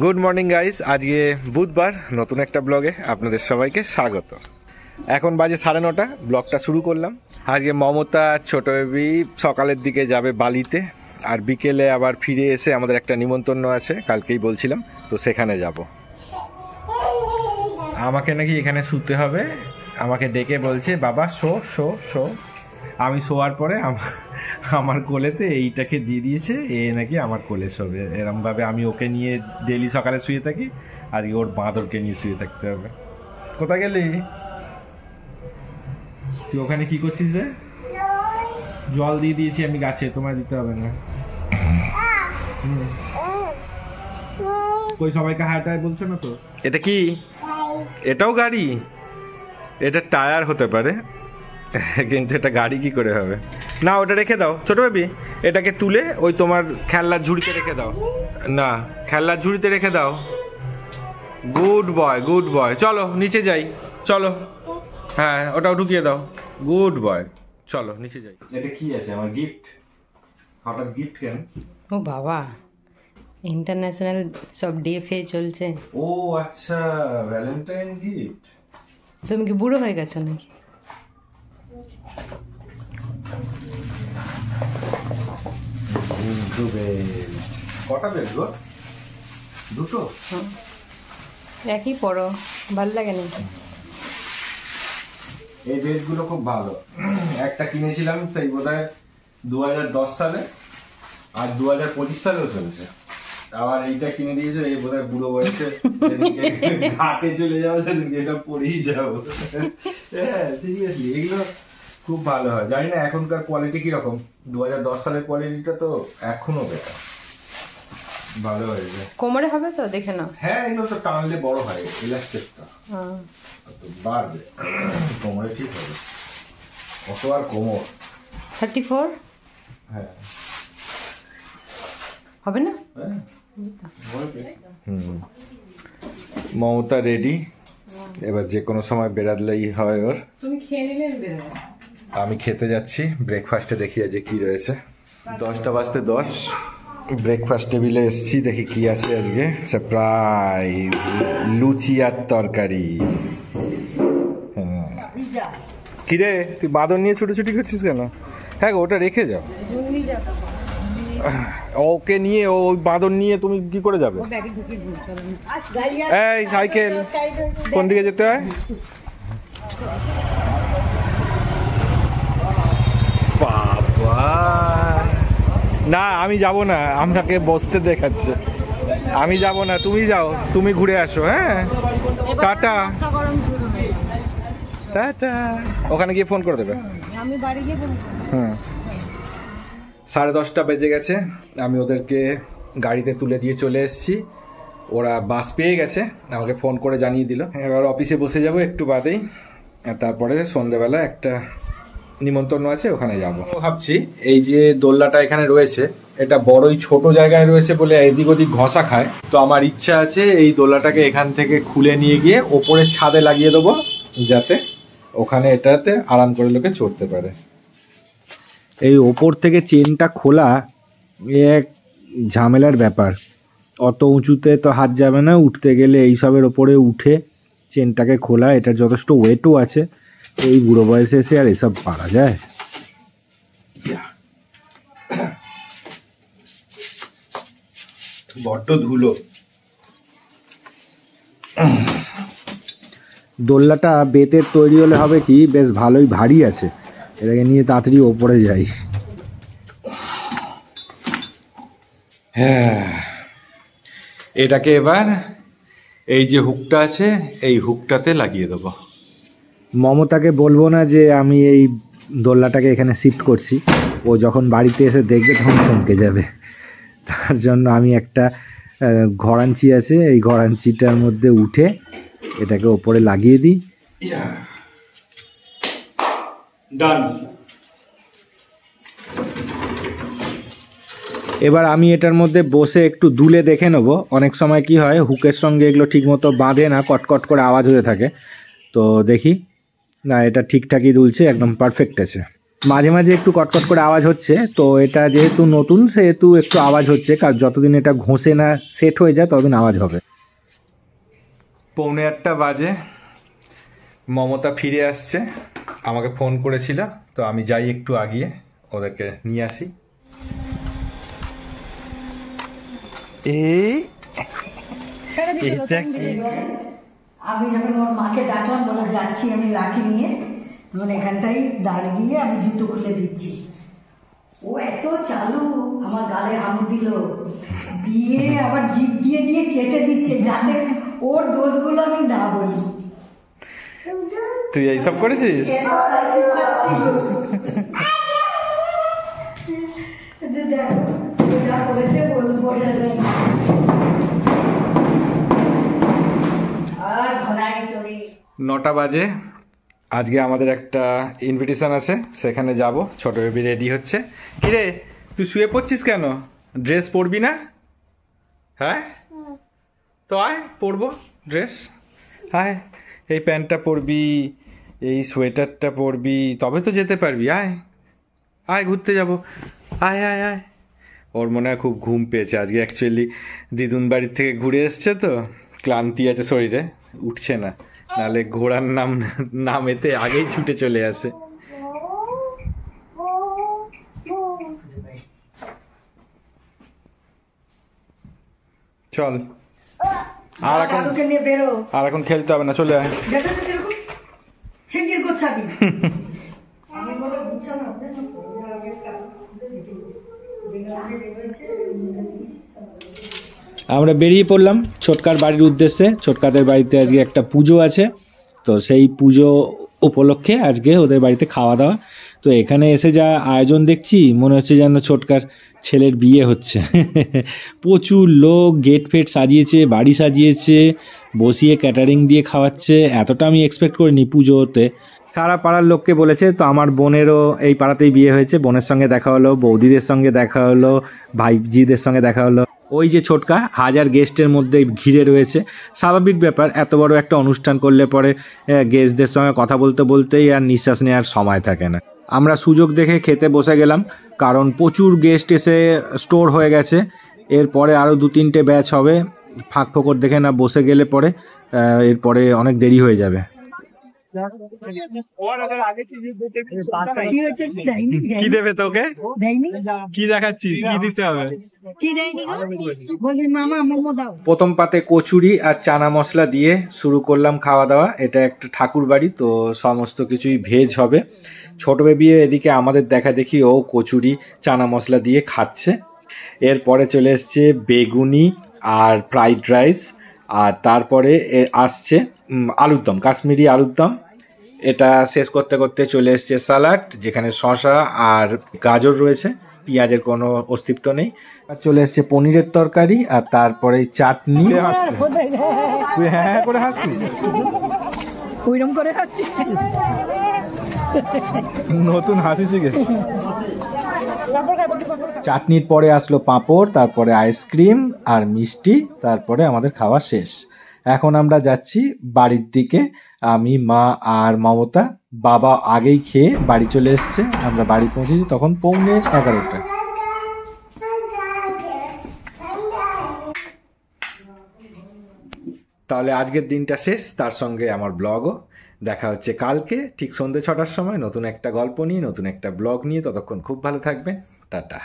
Good morning guys, আজকে বুধবার, নতুন একটা ব্লগে আপনাদের সবাইকে স্বাগত। এখন বাজে 9:30, ব্লগটা শুরু করলাম। আজকে মমতা ছোট বেবি সকালের দিকে যাবে বালিতে, আর বিকেলে আবার ফিরে এসে আমাদের একটা নিমন্ত্রণ আছে, কালকেই বলছিলাম, তো সেখানে যাব। আমাকে নাকি এখানে শুতে হবে, আমাকে ডেকে বলছে বাবা শো শো শো। আমি শোয়ার পরে আমার কোলেতে এইটাকে দিয়ে দিয়েছে, এ নাকি আমার কোলে শোবে। এরমভাবে আমি ওকে নিয়ে ডেলি সকালে শুয়ে থাকি, আজকে ওর বাঁদরকে নিয়ে শুয়ে থাকতে হবে। কোথায় গেলি তুই? ওখানে কি করছিস রে? জল দিয়ে দিয়েছি আমি গাছে, তোমায় দিতে হবে না। কই সবাইকে হাই টাই বলছো না তো? এটা কি? এটাও গাড়ি? এটা টায়ার হতে পারে, কিন্তু এটা গাড়ি কি করে হবে? না, ওটা রেখে দাও ছোট বেবি, এটাকে তুলে ওই তোমার খেলনার ঝুড়িতে রেখে দাও। না, খেলনার ঝুড়িতে রেখে দাও। Good boy, good boy. চলো নিচে যাই, চলো। হ্যাঁ, ওটাও ঢুকিয়ে দাও। গুড বয়, চলো নিচে যাই। এটা কি আছে? আমার গিফট। হঠাৎ গিফট কেন? ও বাবা, ইন্টারন্যাশনাল সব ডে ফে চলছে। ও আচ্ছা, ভ্যালেন্টাইন গিফট। তুমি কি বুড়ো হয়ে গেছো নাকি? কটা বেল গো? দুটো? একই পড়ো, ভালো লাগে নাকি? এই বেলগুলো খুব ভালো। একটা কিনেছিলাম সেই বোধহয় 2010 সালে, আর 2025 সালেও চলছে। আবার এইটা কিনে দিয়েছো, এই বোধহয় বুড়ো বয়সে ঘাটে চলে যাবো, সেদিনকে এটা পরেই যাবো। হ্যাঁ সিরিয়াসলি, এগুলো খুব ভালো হয়। জানি না এখনকার কোয়ালিটি কিরকম, 2010 সালের কোয়ালিটিটা তো এখনো বেটার, ভালো হয়েছে। কোমরে হবে তো, দেখে নাও। হ্যাঁ, এগুলো তো টানলে বড় হয়, ইলাস্টিকটা বাড়বে, কোমরে ঠিক হবে। কত আর কোমর? 34 হ্যাঁ হবে না? মমতা রেডি, এবার যে কোনো সময় বেরাদলেই হয় ওর। তুমি খেয়ে নিলে বেরোবে। আমি খেতে যাচ্ছি, ব্রেকফাস্টে দেখি আজকে কি রয়েছে। 10টা বাজতে 10, ব্রেকফাস্ট টেবিলে এসছি, দেখি কি আছে আজকে। সারপ্রাইজ, লুচি আর তরকারি। কিরে তুই বাঁদর নিয়ে ছুটোছুটি করছিস কেন? হ্যাঁ গো, ওটা রেখে যাও। ওকে নিয়ে, ওই বাঁদর নিয়ে তুমি কি করে যাবে? এই সাইকেল কোন দিকে যেতে হয়? বাবা না, আমি যাব না, আমাকে বসতে দেখাচ্ছে। আমি যাব না, তুমি যাও, তুমি ঘুরে আসো। হ্যাঁ টাটা টাটা। ওখানে গিয়ে ফোন করে দেবে। আমি বাড়ি গিয়ে হুম। 10:30 বেজে গেছে, আমি ওদেরকে গাড়িতে তুলে দিয়ে চলে এসেছি। ওরা বাস পেয়ে গেছে, আমাকে ফোন করে জানিয়ে দিল। এবার অফিসে বসে যাব একটু বাদেই, আর তারপরে সন্ধ্যেবেলা একটা নিমন্ত্রণ আছে, ওখানে যাব। ভাবছি এই যে দোলনাটা এখানে রয়েছে, এটা বড়ই ছোট জায়গায় রয়েছে বলে এদিক ওদিক ঘষা খায়। তো আমার ইচ্ছা আছে এই দোলনাটাকে এখান থেকে খুলে নিয়ে গিয়ে ওপরের ছাদে লাগিয়ে দেবো, যাতে ওখানে এটাতে আরাম করে লোকে চড়তে পারে। এই ওপর থেকে চেনটা খোলা এক ঝামেলার ব্যাপার, অত উঁচুতে তো হাত যাবে না, উঠতে গেলে এইসবের ওপরে উঠে চেনটাকে খোলা, এটার যথেষ্ট ওয়েটও আছে। এই বুড়ো বয়সে এসে আর এসব পারা যায়? বড্ড ধুলো। দোলনাটা বেতের তৈরি হলে হবে কি, বেশ ভালোই ভারী আছে, এটাকে নিয়ে তাড়াতাড়ি ওপরে যাই। হ্যাঁ, এটাকে এবার এই যে হুকটা আছে, এই হুকটাতে লাগিয়ে দেবো। মমতাকে বলবো না যে আমি এই দোলনাটাকে এখানে শিফট করছি, ও যখন বাড়িতে এসে দেখবে তখন চমকে যাবে। তার জন্য আমি একটা ঘরাঞ্চি আছে, এই ঘরাঞ্চিটার মধ্যে উঠে এটাকে ওপরে লাগিয়ে দিই। ডান। এবার আমি এটার মধ্যে বসে একটু দুলে দেখে নেবো। অনেক সময় কি হয়, হুকের সঙ্গে এগুলো ঠিকমতো বাঁধে না, কটকট করে আওয়াজ হতে থাকে। তো দেখি, না এটা ঠিকঠাকই দুলছে, একদম পারফেক্ট আছে। মাঝে মাঝে একটু কটকট করে আওয়াজ হচ্ছে, তো এটা যেহেতু নতুন সেহেতু একটু আওয়াজ হচ্ছে, কারণ যতদিন এটা ঘষে না সেট হয়ে যায় ততদিন আওয়াজ হবে। 7:45 বাজে, মমতা ফিরে আসছে, আমাকে ফোন করেছিল, তো আমি যাই একটু আগিয়ে ওদেরকে নিয়ে আসি। আমি যখন ওর মাকে ডাকলাম, বলে যাচ্ছি আমি লাঠি নিয়ে, তখন এখানটাই দাঁড়িয়ে গিয়ে আমি জুতো খুলে দিচ্ছি। ও এত চালু, আমার গালে হামু দিল, দিয়ে আবার জিভ দিয়ে দিয়ে চেটে দিচ্ছে, যাতে ওর দোষগুলো আমি না বলি। তুই এইসব করেছিস? যা করেছে বলবো না। আর ঘোড়ায় চড়ে 9টা বাজে, আজকে আমাদের একটা ইনভিটেশন আছে, সেখানে যাব। ছোট বেবি রেডি হচ্ছে। কিরে তুই শুয়ে পড়ছিস কেন? ড্রেস পরবি না? হ্যাঁ তো আয়, পরবো ড্রেস। আয়, এই প্যান্টটা পরবি, এই সোয়েটারটা পরবি, তবে তো যেতে পারবি। আয় আয়, ঘুরতে যাব। আয় আয় আয়। ওর মনে হয় খুব ঘুম পেয়েছে আজকে, অ্যাকচুয়ালি দিদুন বাড়ির থেকে ঘুরে এসছে তো, ক্লান্তি আছে শরীরে, উঠছে না, নাহলে ঘোড়ার নামেতে আগেই ছুটে চলে আসে। চল, আর এখন খেলতে হবে না, চলে আয়। আমরা বেরিয়ে পড়লাম ছোটকার বাড়ির উদ্দেশ্যে। ছোটকাদের বাড়িতে আজকে একটা পুজো আছে, তো সেই পুজো উপলক্ষে আজকে ওদের বাড়িতে খাওয়া দাওয়া। তো এখানে এসে যা আয়োজন দেখছি, মনে হচ্ছে যেন ছোটকার ছেলের বিয়ে হচ্ছে। প্রচুর লোক, গেট ফেট সাজিয়েছে, বাড়ি সাজিয়েছে, বসিয়ে ক্যাটারিং দিয়ে খাওয়াচ্ছে। এতটা আমি এক্সপেক্ট করিনি পুজোতে। সারা পাড়ার লোককে বলেছে, তো আমার বোনেরও এই পাড়াতেই বিয়ে হয়েছে। বোনের সঙ্গে দেখা হলো, বৌদিদের সঙ্গে দেখা হলো, ভাইজিদের সঙ্গে দেখা হলো। ওই যে ছোটকা 1000 গেস্টের মধ্যে ঘিরে রয়েছে। স্বাভাবিক ব্যাপার, এত বড় একটা অনুষ্ঠান করলে পরে গেস্টদের সঙ্গে কথা বলতে বলতেই আর নিঃশ্বাস নেওয়ার সময় থাকে না। আমরা সুযোগ দেখে খেতে বসে গেলাম, কারণ প্রচুর গেস্ট এসে স্টোর হয়ে গেছে। এরপরে আরও 2-3টে ব্যাচ হবে, ফাঁক ফোকর দেখে না বসে গেলে পরে এরপরে অনেক দেরি হয়ে যাবে। কি দেবে তোকে? কি দেখাচ্ছিস? কি দিতে হবে? প্রথম পাতে কচুরি আর চানা মশলা দিয়ে শুরু করলাম খাওয়া দাওয়া। এটা একটা ঠাকুর বাড়ি, তো সমস্ত কিছুই ভেজ হবে। ছোট বেবি এদিকে আমাদের দেখা দেখি ও কচুরি চানা মশলা দিয়ে খাচ্ছে। এরপরে চলে এসছে বেগুনি আর ফ্রাইড রাইস, আর তারপরে আসছে আলুর দম, কাশ্মীরি আলুর দম। এটা শেষ করতে করতে চলে এসছে স্যালাড, যেখানে শসা আর গাজর রয়েছে, পেঁয়াজের কোনো অস্তিত্ব নেই। আর চলে এসছে পনিরের তরকারি, আর তারপরে চাটনি। তুই হ্যাঁ করে হাসছিস, ওইরকম করে হাসছিস, নতুন হাসি শিখেছি। চাটনির পরে আসলো পাঁপড়, তারপরে আইসক্রিম আর মিষ্টি, তারপরে আমাদের খাওয়া শেষ। এখন আমরা যাচ্ছি বাড়ির দিকে, আমি, মা আর মমতা। বাবা আগেই খেয়ে বাড়ি চলে এসছে। আমরা বাড়ি পৌঁছেছি তখন 11:15। তাহলে আজকের দিনটা শেষ, তার সঙ্গে আমার ব্লগও। দেখা হচ্ছে কালকে ঠিক সন্ধ্যে 6টার সময় নতুন একটা গল্প নিয়ে, নতুন একটা ব্লগ নিয়ে। ততক্ষণ খুব ভালো থাকবেন, টাটা।